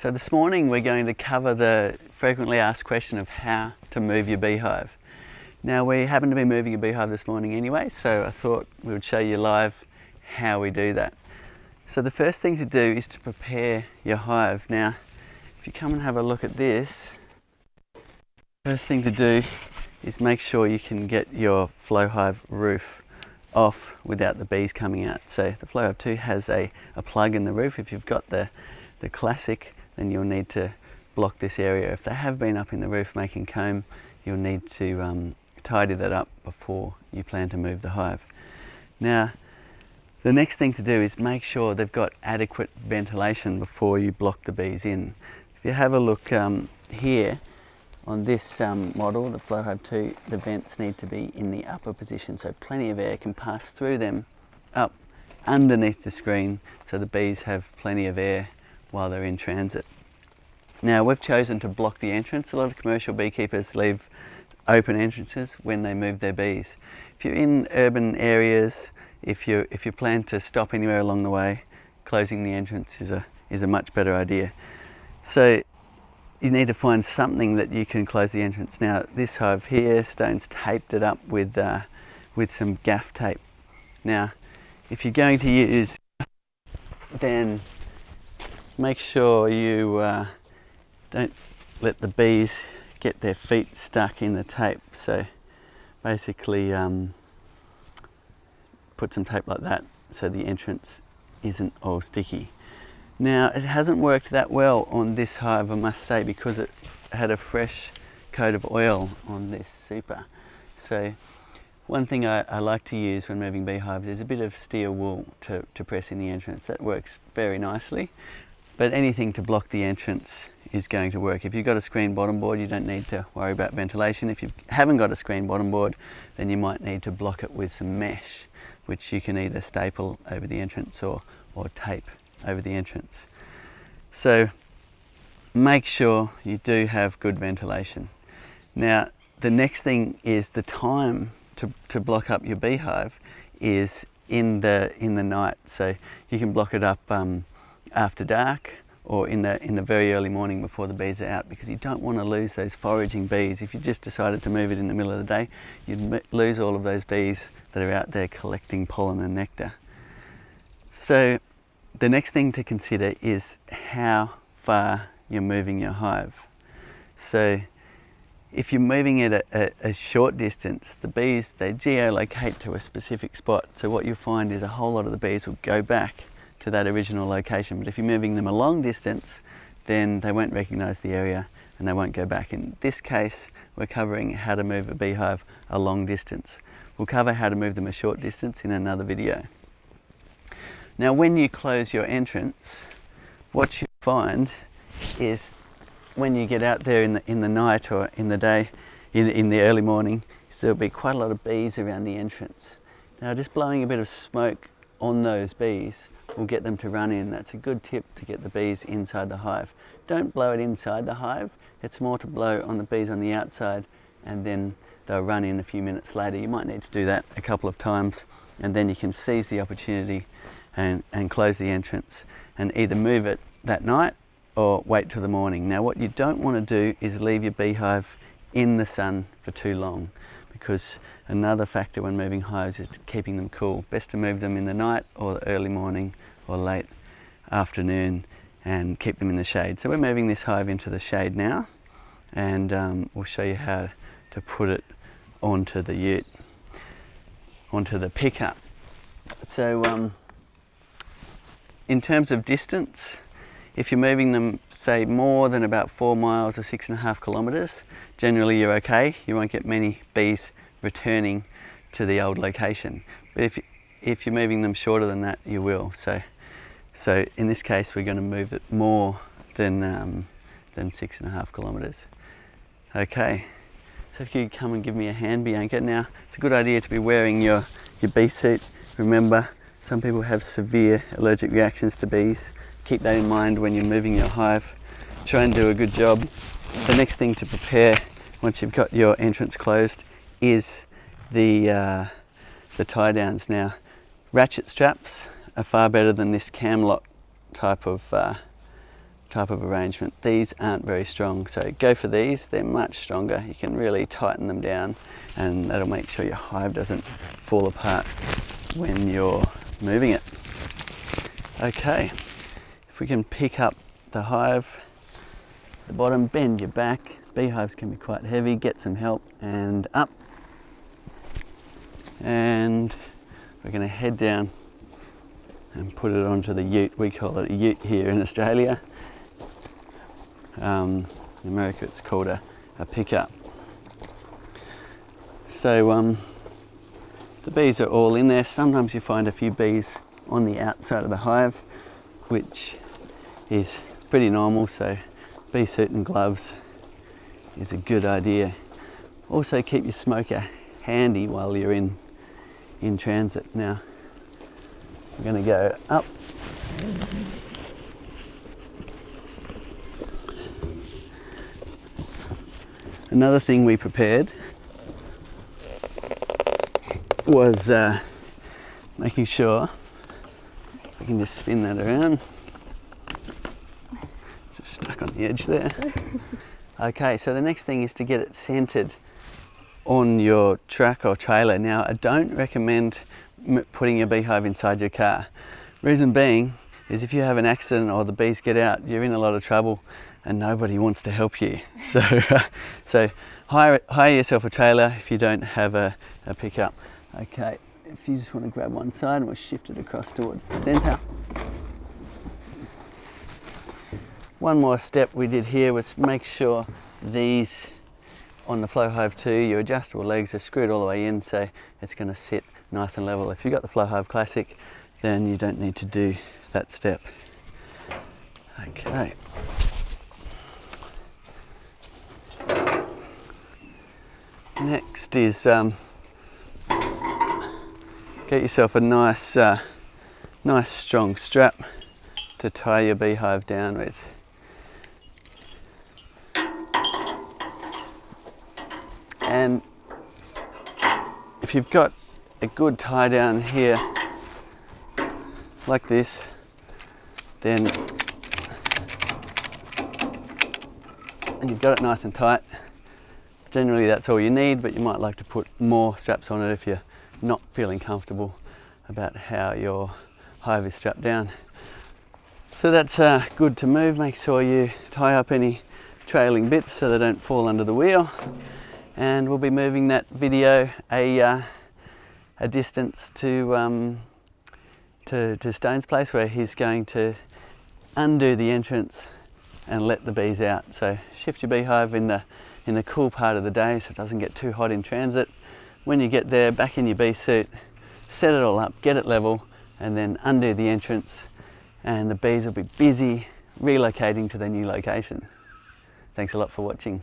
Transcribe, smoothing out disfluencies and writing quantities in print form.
So this morning we're going to cover the frequently asked question of how to move your beehive. Now we happen to be moving a beehive this morning anyway, so I thought we would show you live how we do that. So the first thing to do is to prepare your hive. Now if you come and have a look at this, first thing to do is make sure you can get your flow hive roof off without the bees coming out. So the flow hive 2 has a plug in the roof. If you've got the classic, then you'll need to block this area. If they have been up in the roof making comb, you'll need to tidy that up before you plan to move the hive. Now, the next thing to do is make sure they've got adequate ventilation before you block the bees in. If you have a look here on this model, the flow hive 2, the vents need to be in the upper position, so plenty of air can pass through them up underneath the screen, so the bees have plenty of air while they're in transit. Now we've chosen to block the entrance. A lot of commercial beekeepers leave open entrances when they move their bees. If you're in urban areas, if you plan to stop anywhere along the way, closing the entrance is a much better idea. So you need to find something that you can close the entrance. Now this hive here, Stone's taped it up with some gaff tape. Now if you're going to use, then make sure you don't let the bees get their feet stuck in the tape. So basically put some tape like that so the entrance isn't all sticky. Now it hasn't worked that well on this hive, I must say, because it had a fresh coat of oil on this super. So one thing I like to use when moving beehives is a bit of steel wool to press in the entrance. That works very nicely. But anything to block the entrance is going to work. If you've got a screen bottom board, you don't need to worry about ventilation. If you haven't got a screen bottom board, then you might need to block it with some mesh, which you can either staple over the entrance or tape over the entrance. So make sure you do have good ventilation. Now the next thing is the time to block up your beehive is in the night. So you can block it up after dark or in the very early morning before the bees are out, because you don't want to lose those foraging bees. If you just decided to move it in the middle of the day, you'd lose all of those bees that are out there collecting pollen and nectar. So the next thing to consider is how far you're moving your hive. So if you're moving it a short distance, the bees, they geolocate to a specific spot. So what you'll find is a whole lot of the bees will go back to that original location. But if you're moving them a long distance, then they won't recognize the area and they won't go back. In this case, we're covering how to move a beehive a long distance. We'll cover how to move them a short distance in another video. Now when you close your entrance, what you find is when you get out there in the night or in the day, in the early morning, there'll be quite a lot of bees around the entrance. Now just blowing a bit of smoke on those bees will get them to run in. That's a good tip to get the bees inside the hive. Don't blow it inside the hive. It's more to blow on the bees on the outside, and then they'll run in a few minutes later. You might need to do that a couple of times, and then you can seize the opportunity and close the entrance and either move it that night or wait till the morning. Now what you don't want to do is leave your beehive in the sun for too long, because another factor when moving hives is keeping them cool. Best to move them in the night or the early morning or late afternoon and keep them in the shade. So we're moving this hive into the shade now, and we'll show you how to put it onto the ute, onto the pickup. So in terms of distance, if you're moving them, say, more than about 4 miles or 6.5 kilometres, generally you're okay. You won't get many bees returning to the old location. But if you're moving them shorter than that, you will. So in this case, we're going to move it more than 6.5 kilometres. Okay. So if you could come and give me a hand, Bianca. Now, it's a good idea to be wearing your bee suit. Remember, some people have severe allergic reactions to bees. Keep that in mind when you're moving your hive. Try and do a good job. The next thing to prepare once you've got your entrance closed is the tie downs. Now, ratchet straps are far better than this cam lock type of type of arrangement. These aren't very strong, so go for these. They're much stronger. You can really tighten them down, and that'll make sure your hive doesn't fall apart when you're moving it. Okay, if we can pick up the hive, the bottom, bend your back. Beehives can be quite heavy, get some help, and up. And we're going to head down and put it onto the ute. We call it a ute here in Australia. In America it's called a pickup. So the bees are all in there. Sometimes you find a few bees on the outside of the hive, which is pretty normal, so bee suit and gloves is a good idea. Also keep your smoker handy while you're in transit. Now I'm going to go up. Another thing we prepared was making sure, I can just spin that around, just stuck on the edge there. Okay, so the next thing is to get it centered on your truck or trailer. Now, I don't recommend putting your beehive inside your car. Reason being is if you have an accident or the bees get out, you're in a lot of trouble and nobody wants to help you. So hire yourself a trailer if you don't have a pickup. Okay, if you just want to grab one side and we'll shift it across towards the center. One more step we did here was make sure these on the Flow Hive 2, your adjustable legs are screwed all the way in, so it's going to sit nice and level. If you've got the Flow Hive Classic, then you don't need to do that step. Okay. Next is get yourself a nice strong strap to tie your beehive down with. And if you've got a good tie down here like this, then you've got it nice and tight. Generally that's all you need, but you might like to put more straps on it if you're not feeling comfortable about how your hive is strapped down. So that's good to move. Make sure you tie up any trailing bits so they don't fall under the wheel. And we'll be moving that video a distance to Stone's place, where he's going to undo the entrance and let the bees out. So shift your beehive in the cool part of the day so it doesn't get too hot in transit. When you get there, back in your bee suit, set it all up, get it level, and then undo the entrance, and the bees will be busy relocating to their new location. Thanks a lot for watching.